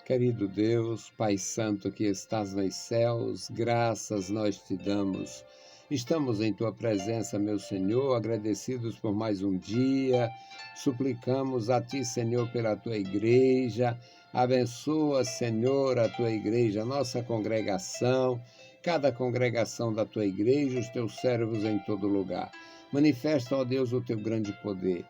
Querido Deus, Pai Santo que estás nos céus, graças nós te damos. Estamos em tua presença, meu Senhor, agradecidos por mais um dia. Suplicamos a ti, Senhor, pela tua igreja. Abençoa, Senhor, a tua igreja, a nossa congregação, cada congregação da tua igreja, os teus servos em todo lugar. Manifesta, ó Deus, o teu grande poder.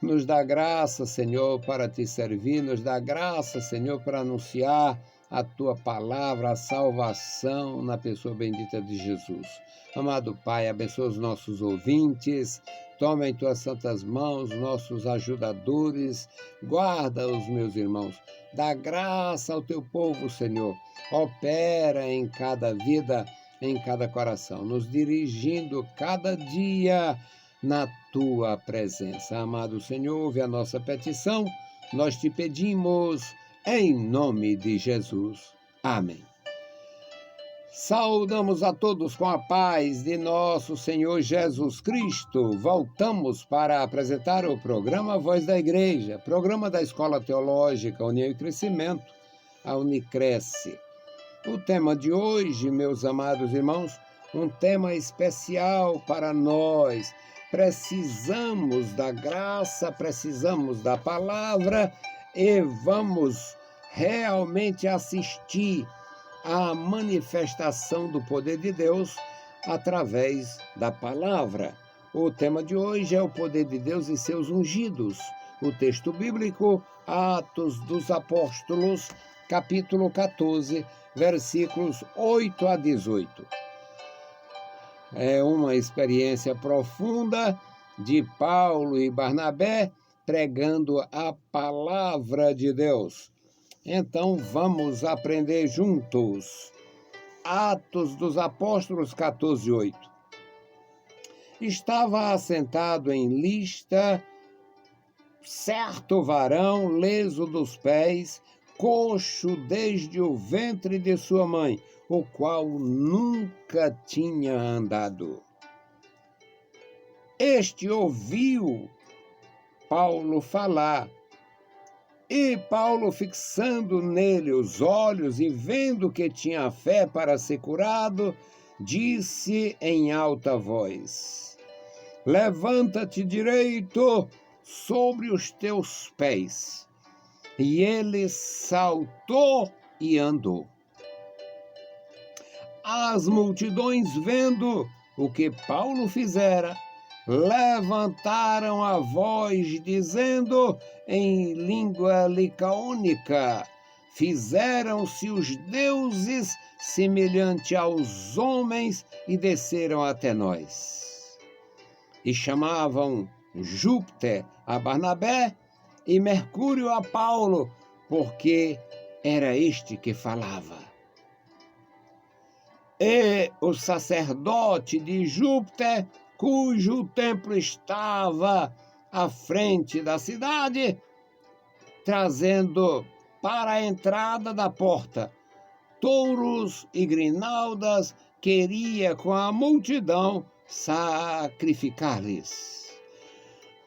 Nos dá graça, Senhor, para te servir, nos dá graça, Senhor, para anunciar a tua palavra, a salvação na pessoa bendita de Jesus. Amado Pai, abençoa os nossos ouvintes, toma em tuas santas mãos nossos ajudadores, guarda os meus irmãos, dá graça ao teu povo, Senhor, opera em cada vida, em cada coração, nos dirigindo cada dia na tua presença. Amado Senhor, ouve a nossa petição, nós te pedimos em nome de Jesus. Amém. Saudamos a todos com a paz de nosso Senhor Jesus Cristo. Voltamos para apresentar o programa Voz da Igreja, programa da Escola Teológica União e Crescimento, a Unicresce. O tema de hoje, meus amados irmãos, um tema especial para nós. Precisamos da graça, precisamos da palavra e vamos realmente assistir à manifestação do poder de Deus através da palavra. O tema de hoje é o poder de Deus e seus ungidos. O texto bíblico, Atos dos Apóstolos, capítulo 14, versículos 8 a 18. É uma experiência profunda de Paulo e Barnabé pregando a palavra de Deus. Então vamos aprender juntos. Atos dos Apóstolos 14, 8. Estava assentado em Listra certo varão leso dos pés, coxo desde o ventre de sua mãe, o qual nunca tinha andado. Este ouviu Paulo falar, e Paulo, fixando nele os olhos e vendo que tinha fé para ser curado, disse em alta voz: levanta-te direito sobre os teus pés. E ele saltou e andou. As multidões, vendo o que Paulo fizera, levantaram a voz, dizendo em língua licaônica: fizeram-se os deuses semelhante aos homens e desceram até nós. E chamavam Júpiter a Barnabé e Mercúrio a Paulo, porque era este que falava. E o sacerdote de Júpiter, cujo templo estava à frente da cidade, trazendo para a entrada da porta touros e grinaldas, queria com a multidão sacrificar-lhes.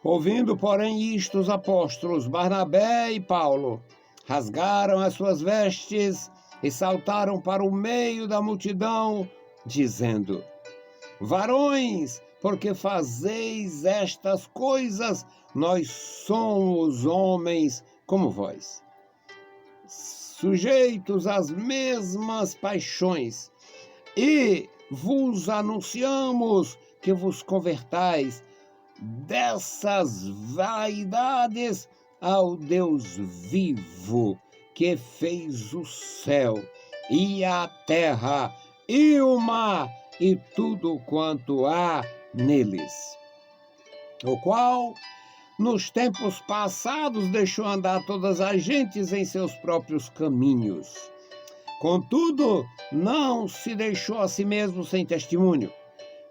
Ouvindo, porém, isto, os apóstolos Barnabé e Paulo rasgaram as suas vestes e saltaram para o meio da multidão, dizendo: varões, por que fazeis estas coisas? Nós somos homens como vós, sujeitos às mesmas paixões, e vos anunciamos que vos convertais dessas vaidades ao Deus vivo, que fez o céu e a terra e o mar e tudo quanto há neles, o qual nos tempos passados deixou andar todas as gentes em seus próprios caminhos. Contudo, não se deixou a si mesmo sem testemunho,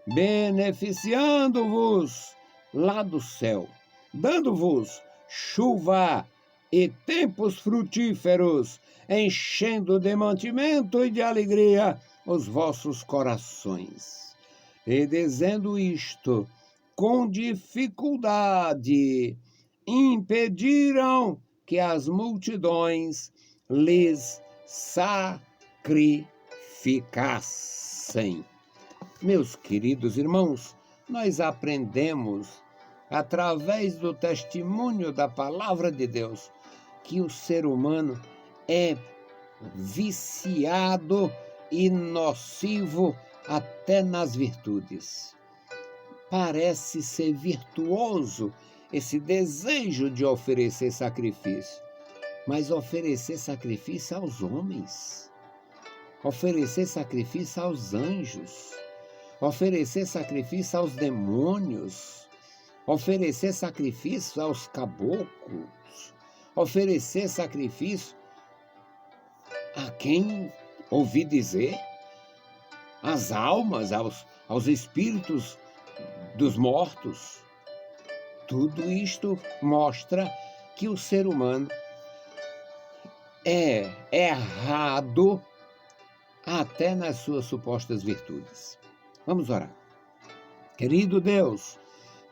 beneficiando-vos lá do céu, dando-vos chuva e tempos frutíferos, enchendo de mantimento e de alegria os vossos corações. E dizendo isto, com dificuldade, impediram que as multidões lhes sacrificassem. Meus queridos irmãos, nós aprendemos, através do testemunho da palavra de Deus, que o ser humano é viciado e nocivo até nas virtudes. Parece ser virtuoso esse desejo de oferecer sacrifício, mas oferecer sacrifício aos homens, oferecer sacrifício aos anjos, oferecer sacrifício aos demônios, oferecer sacrifício aos caboclos, oferecer sacrifício a quem ouvi dizer, às almas, aos espíritos dos mortos. Tudo isto mostra que o ser humano é errado até nas suas supostas virtudes. Vamos orar. Querido Deus,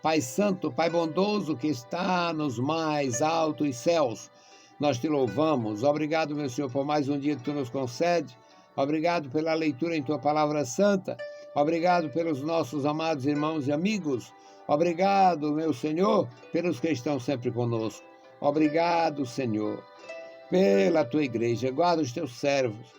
Pai Santo, Pai bondoso que está nos mais altos céus, nós te louvamos. Obrigado, meu Senhor, por mais um dia que tu nos concede. Obrigado pela leitura em tua palavra santa. Obrigado pelos nossos amados irmãos e amigos. Obrigado, meu Senhor, pelos que estão sempre conosco. Obrigado, Senhor, pela tua igreja. Guarda os teus servos.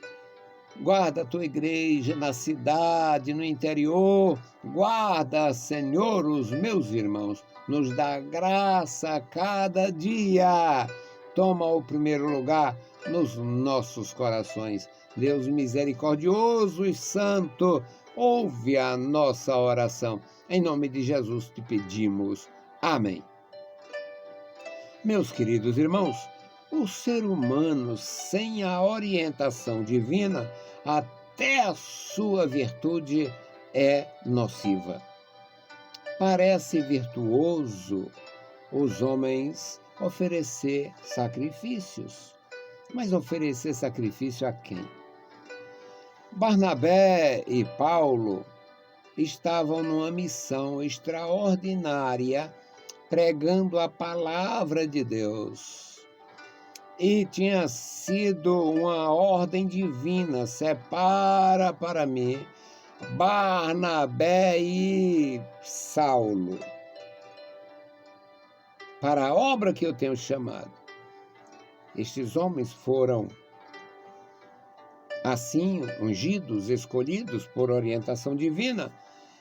Guarda a tua igreja na cidade, no interior. Guarda, Senhor, os meus irmãos. Nos dá graça a cada dia. Toma o primeiro lugar nos nossos corações. Deus misericordioso e santo, ouve a nossa oração. Em nome de Jesus te pedimos. Amém. Meus queridos irmãos, o ser humano sem a orientação divina, até a sua virtude é nociva. Parece virtuoso os homens oferecer sacrifícios, mas oferecer sacrifício a quem? Barnabé e Paulo estavam numa missão extraordinária, pregando a palavra de Deus. E tinha sido uma ordem divina: separa para mim Barnabé e Saulo para a obra que eu tenho chamado. Estes homens foram assim ungidos, escolhidos por orientação divina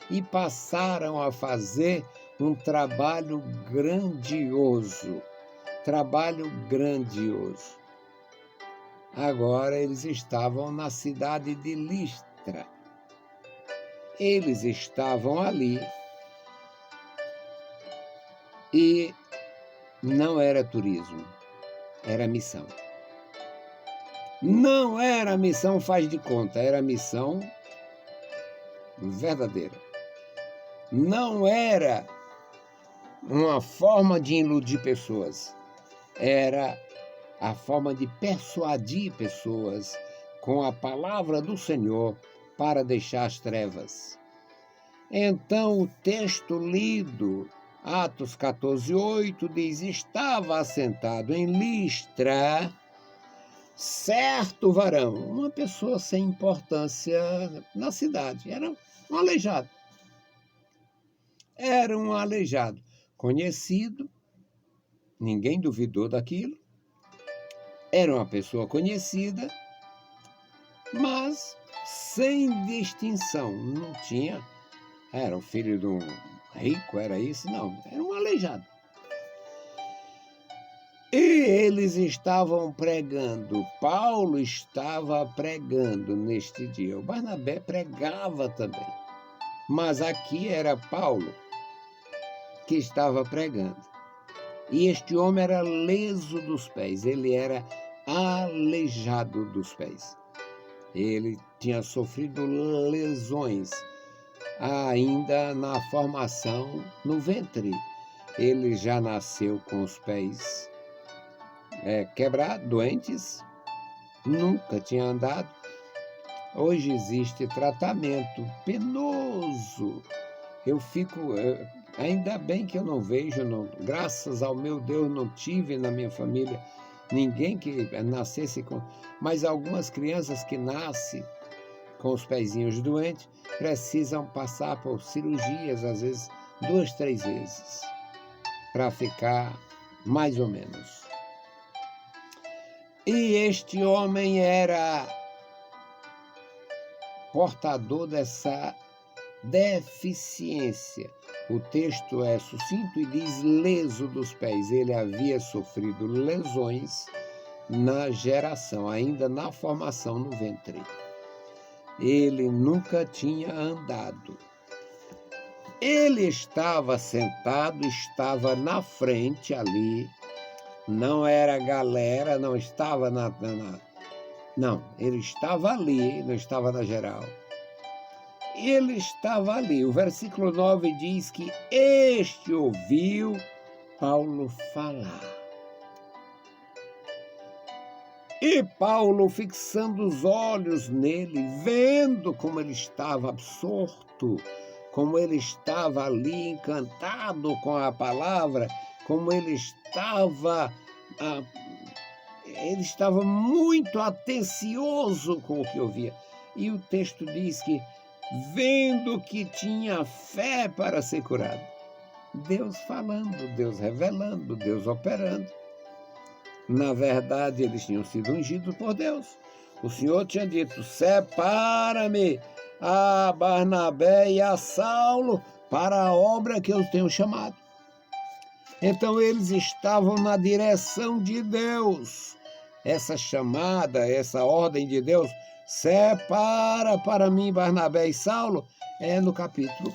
e passaram a fazer um trabalho grandioso. Agora eles estavam na cidade de Listra. Eles estavam ali e não era turismo, era missão. Não era missão faz de conta, era missão verdadeira. Não era uma forma de iludir pessoas, era a forma de persuadir pessoas com a palavra do Senhor para deixar as trevas. Então o texto lido, Atos 14:8, diz: estava assentado em Listra certo varão, uma pessoa sem importância na cidade, era um aleijado. Era um aleijado conhecido, ninguém duvidou daquilo, era uma pessoa conhecida, mas sem distinção, não tinha, era o filho de um rico, era isso? Não, era um aleijado. E eles estavam pregando, Paulo estava pregando neste dia, o Barnabé pregava também, mas aqui era Paulo que estava pregando. E este homem era leso dos pés, ele era aleijado dos pés. Ele tinha sofrido lesões ainda na formação no ventre. Ele já nasceu com os pés quebrados, doentes, nunca tinha andado. Hoje existe tratamento penoso. Ainda bem que eu não vejo, graças ao meu Deus, não tive na minha família ninguém que nascesse com... Mas algumas crianças que nascem com os pezinhos doentes precisam passar por cirurgias, às vezes 2, 3 vezes, para ficar mais ou menos. E este homem era portador dessa deficiência. O texto é sucinto e diz leso dos pés. Ele havia sofrido lesões na geração, ainda na formação no ventre. Ele nunca tinha andado. Ele estava sentado, estava na frente ali, não era galera, não estava não, ele estava ali, não estava na geral. Ele estava ali. O versículo 9 diz que este ouviu Paulo falar. E Paulo, fixando os olhos nele, vendo como ele estava absorto, como ele estava ali encantado com a palavra, como ele estava muito atencioso com o que ouvia. E o texto diz que, vendo que tinha fé para ser curado. Deus falando, Deus revelando, Deus operando. Na verdade, eles tinham sido ungidos por Deus. O Senhor tinha dito: separa-me a Barnabé e a Saulo para a obra que eu tenho chamado. Então eles estavam na direção de Deus. Essa chamada, essa ordem de Deus, separa para mim Barnabé e Saulo, é no capítulo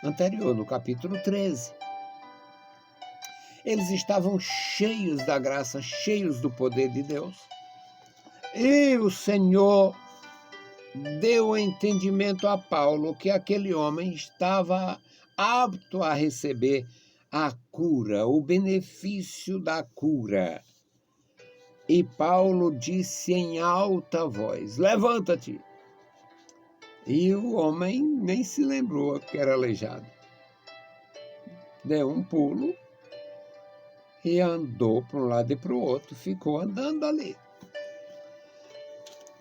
anterior, no capítulo 13. Eles estavam cheios da graça, cheios do poder de Deus. E o Senhor deu entendimento a Paulo que aquele homem estava apto a receber a cura, o benefício da cura. E Paulo disse em alta voz: levanta-te. E o homem nem se lembrou que era aleijado. Deu um pulo e andou para um lado e para o outro, ficou andando ali.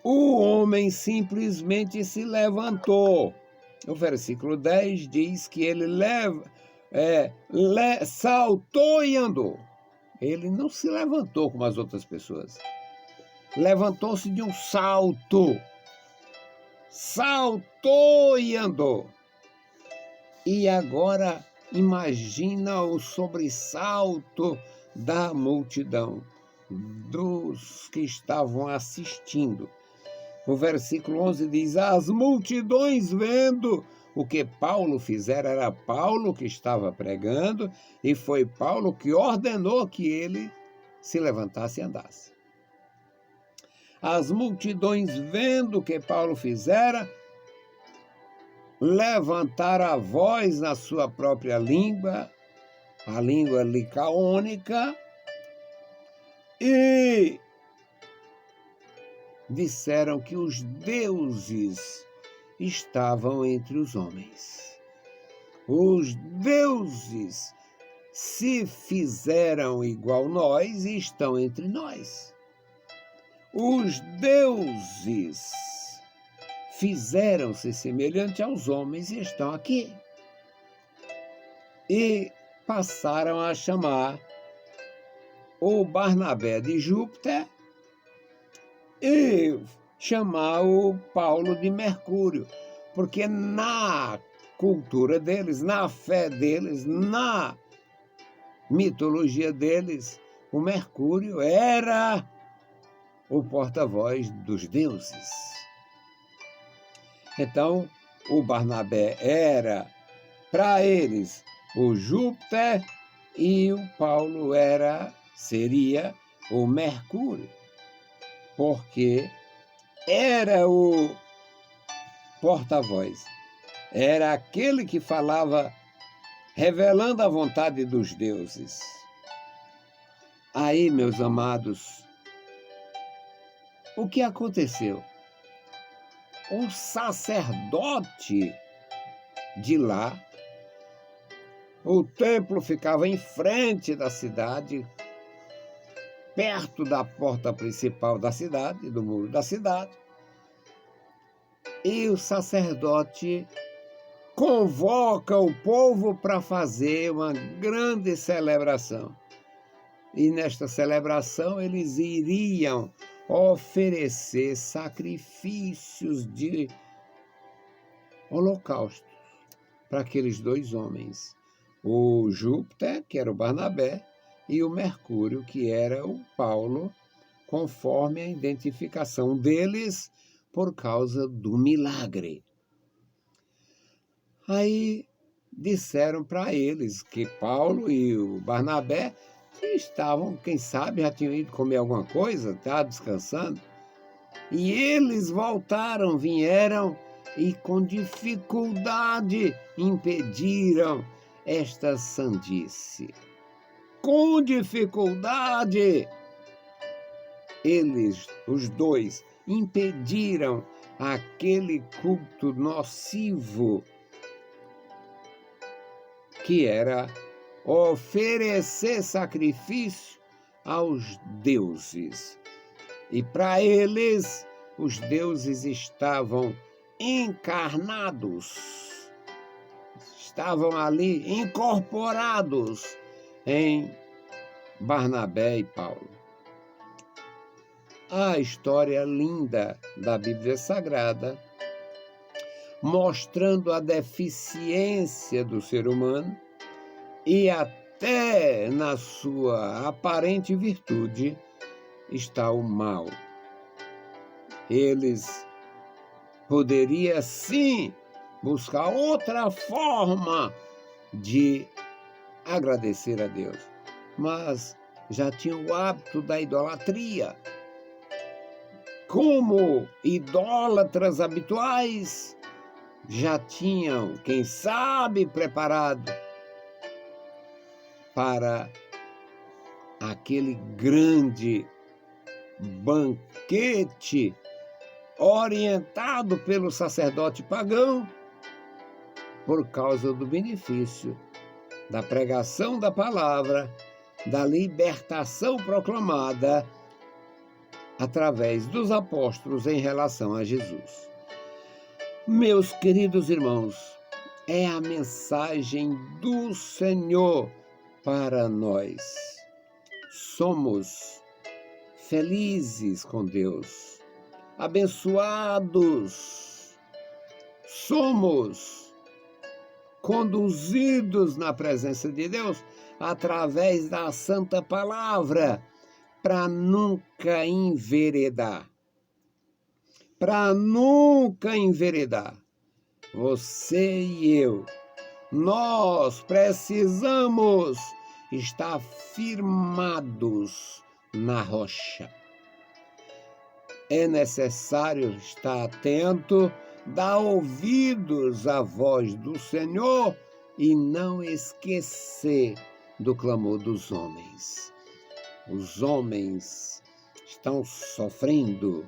O homem simplesmente se levantou. O versículo 10 diz que ele saltou e andou. Ele não se levantou como as outras pessoas. Levantou-se de um salto. Saltou e andou. E agora imagina o sobressalto da multidão, dos que estavam assistindo. O versículo 11 diz: as multidões vendo o que Paulo fizera, era Paulo que estava pregando, e foi Paulo que ordenou que ele se levantasse e andasse. As multidões vendo o que Paulo fizera, levantaram a voz na sua própria língua, a língua licaônica, e disseram que os deuses estavam entre os homens. Os deuses se fizeram igual nós e estão entre nós. Os deuses fizeram-se semelhante aos homens e estão aqui. E passaram a chamar o Barnabé de Júpiter e chamar o Paulo de Mercúrio, porque na cultura deles, na fé deles, na mitologia deles, o Mercúrio era o porta-voz dos deuses. Então, o Barnabé era, para eles, o Júpiter, e o Paulo seria o Mercúrio, porque era o porta-voz, era aquele que falava revelando a vontade dos deuses. Aí, meus amados, o que aconteceu? O sacerdote de lá, o templo ficava em frente da cidade, perto da porta principal da cidade, do muro da cidade, e o sacerdote convoca o povo para fazer uma grande celebração. E nesta celebração eles iriam oferecer sacrifícios de holocausto para aqueles dois homens. O Júpiter, que era o Barnabé, e o Mercúrio, que era o Paulo, conforme a identificação deles por causa do milagre. Aí disseram para eles que Paulo e o Barnabé estavam, quem sabe, já tinham ido comer alguma coisa, estavam descansando. E eles voltaram, vieram e com dificuldade impediram esta sandice. Com dificuldade, eles, os dois, impediram aquele culto nocivo que era oferecer sacrifício aos deuses. E para eles, os deuses estavam encarnados, estavam ali incorporados em Barnabé e Paulo. A história linda da Bíblia Sagrada, mostrando a deficiência do ser humano e até na sua aparente virtude está o mal. Eles poderiam sim buscar outra forma de agradecer a Deus, mas já tinham o hábito da idolatria. Como idólatras habituais, já tinham, quem sabe, preparado para aquele grande banquete orientado pelo sacerdote pagão por causa do benefício da pregação da palavra, da libertação proclamada através dos apóstolos em relação a Jesus. Meus queridos irmãos, é a mensagem do Senhor para nós. Somos felizes com Deus, abençoados, somos conduzidos na presença de Deus através da Santa Palavra, para nunca enveredar. Para nunca enveredar. Você e eu, nós precisamos estar firmados na rocha. É necessário estar atento, dar ouvidos à voz do Senhor e não esquecer do clamor dos homens. Os homens estão sofrendo.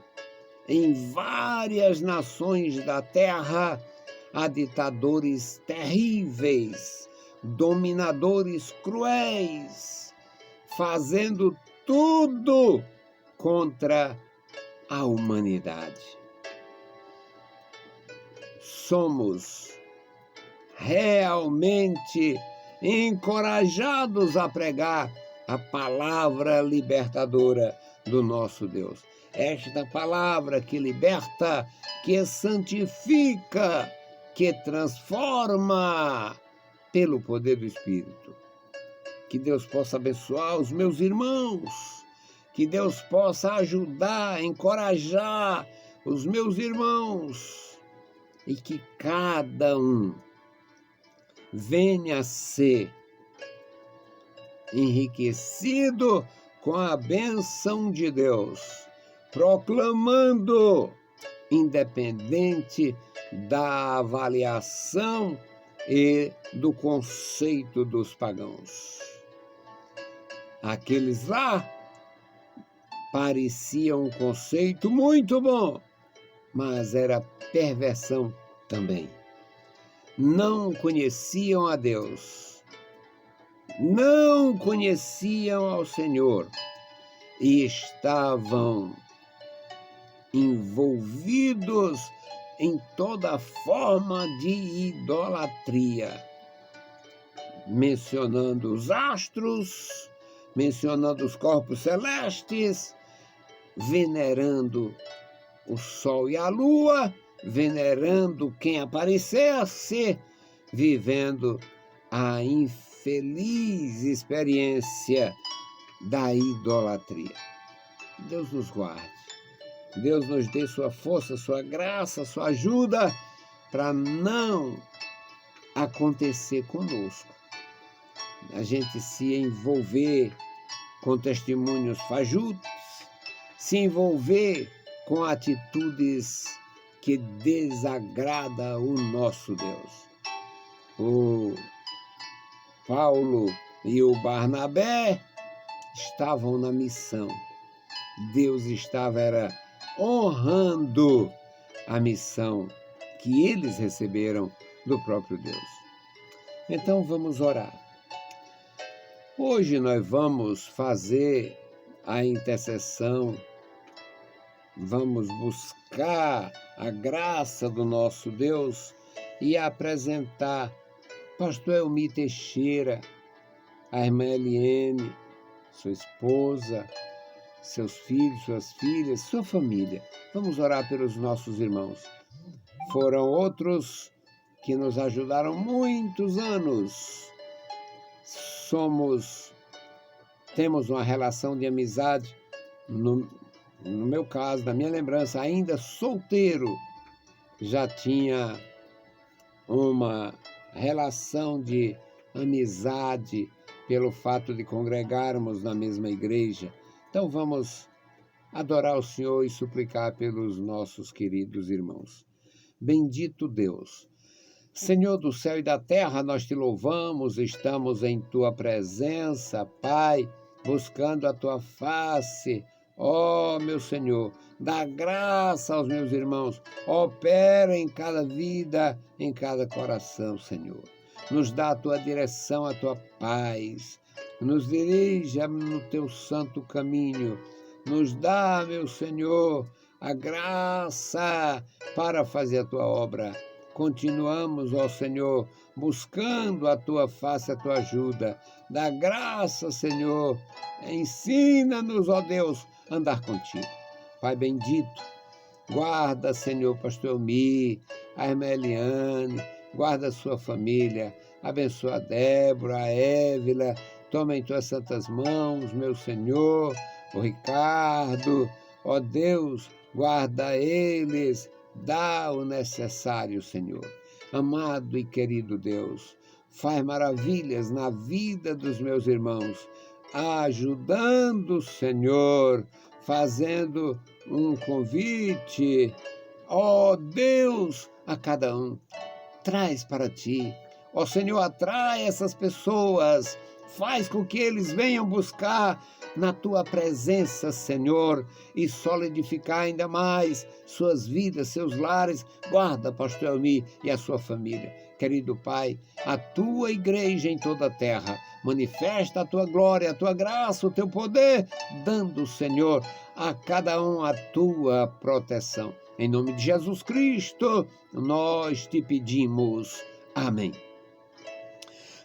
Em várias nações da terra há ditadores terríveis, dominadores cruéis, fazendo tudo contra a humanidade. Somos realmente encorajados a pregar a palavra libertadora do nosso Deus. Esta palavra que liberta, que santifica, que transforma pelo poder do Espírito. Que Deus possa abençoar os meus irmãos, que Deus possa ajudar, encorajar os meus irmãos e que cada um venha a ser enriquecido com a bênção de Deus, proclamando, independente da avaliação e do conceito dos pagãos. Aqueles lá pareciam um conceito muito bom, mas era perversão também. Não conheciam a Deus, não conheciam ao Senhor, e estavam envolvidos em toda forma de idolatria, mencionando os astros, mencionando os corpos celestes, venerando o sol e a lua, venerando quem aparecesse, vivendo a infeliz experiência da idolatria. Deus nos guarde. Deus nos dê sua força, sua graça, sua ajuda para não acontecer conosco. A gente se envolver com testemunhos fajutos, se envolver com atitudes que desagradam o nosso Deus. O Paulo e o Barnabé estavam na missão. Deus estava honrando a missão que eles receberam do próprio Deus. Então vamos orar. Hoje nós vamos fazer a intercessão, vamos buscar a graça do nosso Deus e apresentar Pastor Elmi Teixeira, a irmã Eliene, sua esposa, seus filhos, suas filhas, sua família. Vamos orar pelos nossos irmãos. Foram outros que nos ajudaram muitos anos. Temos uma relação de amizade, no meu caso, na minha lembrança, ainda solteiro, já tinha uma relação de amizade pelo fato de congregarmos na mesma igreja. Então vamos adorar o Senhor e suplicar pelos nossos queridos irmãos. Bendito Deus, Senhor do céu e da terra, nós te louvamos, estamos em tua presença, Pai, buscando a tua face. Ó, meu Senhor, dá graça aos meus irmãos, opera em cada vida, em cada coração, Senhor. Nos dá a tua direção, a tua paz, nos dirija no teu santo caminho, nos dá, meu Senhor, a graça para fazer a tua obra. Continuamos, ó Senhor, buscando a tua face, a tua ajuda. Dá graça, Senhor, ensina-nos, ó Deus, a andar contigo. Pai bendito, guarda, Senhor, Pastor Elmi, a irmã Eliane, guarda a sua família, abençoa a Débora, a Évila, toma em tuas santas mãos, meu Senhor, o Ricardo, ó Deus, guarda eles, dá o necessário, Senhor. Amado e querido Deus, faz maravilhas na vida dos meus irmãos, ajudando, Senhor, fazendo um convite, ó Deus, a cada um. Traz para ti. Ó Senhor, atrai essas pessoas, faz com que eles venham buscar na tua presença, Senhor, e solidificar ainda mais suas vidas, seus lares. Guarda, Pastor Elmi e a sua família. Querido Pai, a tua igreja em toda a terra, manifesta a tua glória, a tua graça, o teu poder, dando, Senhor, a cada um a tua proteção. Em nome de Jesus Cristo, nós te pedimos. Amém.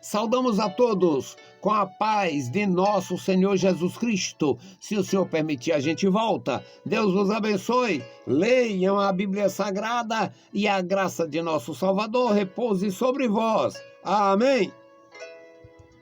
Saudamos a todos com a paz de nosso Senhor Jesus Cristo. Se o Senhor permitir, a gente volta. Deus vos abençoe. Leiam a Bíblia Sagrada e a graça de nosso Salvador repouse sobre vós. Amém.